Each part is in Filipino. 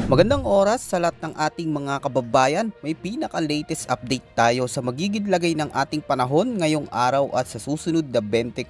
Magandang oras sa lahat ng ating mga kababayan. May pinaka-latest update tayo sa magiging lagay ng ating panahon ngayong araw at sa susunod na 24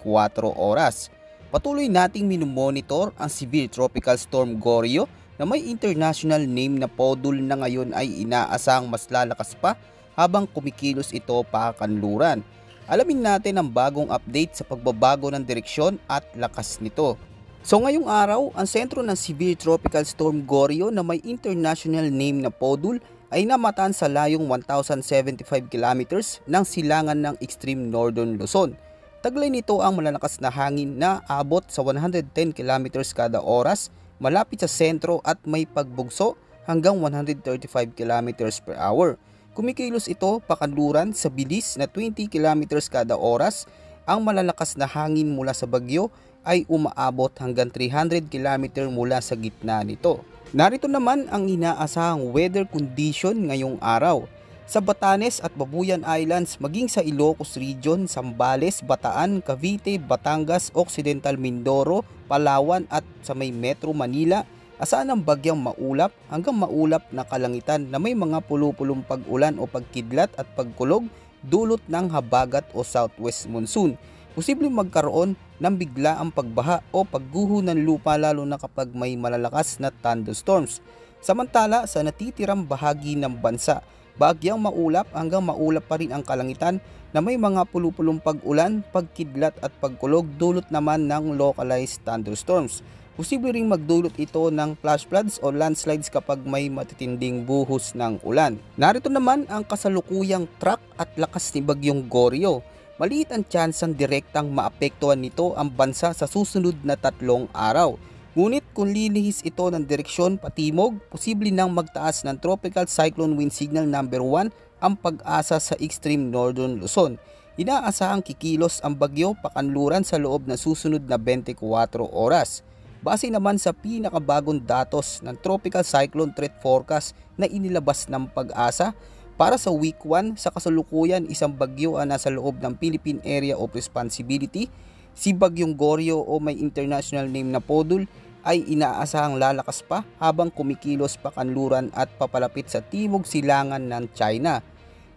oras. Patuloy nating minomonitor ang severe tropical storm Gorio na may international name na Podul na ngayon ay inaasahang mas lalakas pa habang kumikilos ito pa kanluran. Alamin natin ang bagong update sa pagbabago ng direksyon at lakas nito. So ngayong araw, ang sentro ng Severe Tropical Storm Gorio na may international name na Podul ay namataan sa layong 1,075 kilometers ng silangan ng extreme northern Luzon. Taglay nito ang malalakas na hangin na abot sa 110 kilometers kada oras malapit sa sentro at may pagbugso hanggang 135 kilometers per hour. Kumikilos ito pakanluran sa bilis na 20 kilometers kada oras. Ang malalakas na hangin mula sa bagyo ay umaabot hanggang 300 km mula sa gitna nito. Narito naman ang inaasahang weather condition ngayong araw. Sa Batanes at Babuyan Islands maging sa Ilocos Region, Zambales, Bataan, Cavite, Batangas, Occidental Mindoro, Palawan at sa may Metro Manila, asahan ang bagyang maulap hanggang maulap na kalangitan na may mga pulupulong pag-ulan o pagkidlat at pagkulog dulot ng habagat o southwest monsoon. Posibleng magkaroon ng biglaang pagbaha o pagguho ng lupa lalo na kapag may malalakas na thunderstorms. Samantala sa natitirang bahagi ng bansa, bagyang maulap hanggang maulap pa rin ang kalangitan na may mga pulupulong pag-ulan, pagkidlat at pagkulog dulot naman ng localized thunderstorms. Posible ring magdulot ito ng flash floods o landslides kapag may matitinding buhos ng ulan. Narito naman ang kasalukuyang track at lakas ni Bagyong Gorio. Maliit ang tsansang direktang maapektuhan nito ang bansa sa susunod na 3 araw. Ngunit kung lilihis ito ng direksyon patimog, posible nang magtaas ng Tropical Cyclone Wind Signal number 1 ang pag-asa sa extreme northern Luzon. Inaasahang kikilos ang bagyo pakanluran sa loob ng susunod na 24 oras. Base naman sa pinakabagong datos ng Tropical Cyclone Threat Forecast na inilabas ng Pag-asa, para sa week 1 sa kasalukuyan isang bagyo ang nasa loob ng Philippine Area of Responsibility. Si Bagyong Gorio o may international name na Podul ay inaasahang lalakas pa habang kumikilos pakanluran at papalapit sa timog silangan ng China.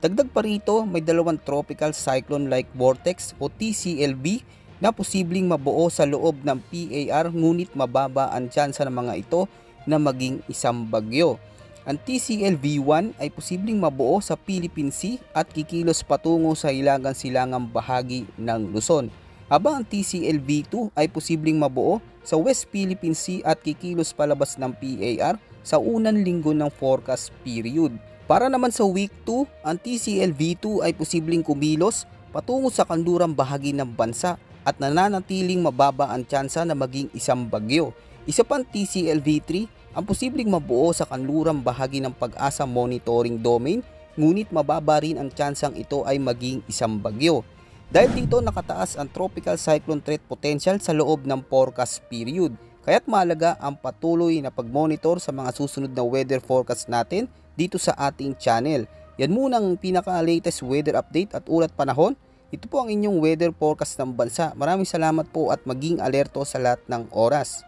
Dagdag pa rito, may dalawang Tropical Cyclone-like Vortex o TCLV na posibleng mabuo sa loob ng PAR ngunit mababa ang tsansa ng mga ito na maging isang bagyo. Ang TCLV-1 ay posibleng mabuo sa Philippine Sea at kikilos patungo sa hilagang-silangang bahagi ng Luzon. Habang ang TCLV-2 ay posibleng mabuo sa West Philippine Sea at kikilos palabas ng PAR sa unang linggo ng forecast period. Para naman sa week 2, ang TCLV-2 ay posibleng kumilos patungo sa kanlurang bahagi ng bansa at nananatiling mababa ang tsansa na maging isang bagyo. Isa pang TCLV-3 ang posibleng mabuo sa kanlurang bahagi ng Pag-asa monitoring domain, ngunit mababa rin ang tsansang ito ay maging isang bagyo. Dahil dito nakataas ang tropical cyclone threat potential sa loob ng forecast period. Kaya't mahalaga ang patuloy na pag-monitor sa mga susunod na weather forecast natin dito sa ating channel. Yan muna ang pinaka-latest weather update at ulat panahon. Ito po ang inyong weather forecast ng bansa. Maraming salamat po at maging alerto sa lahat ng oras.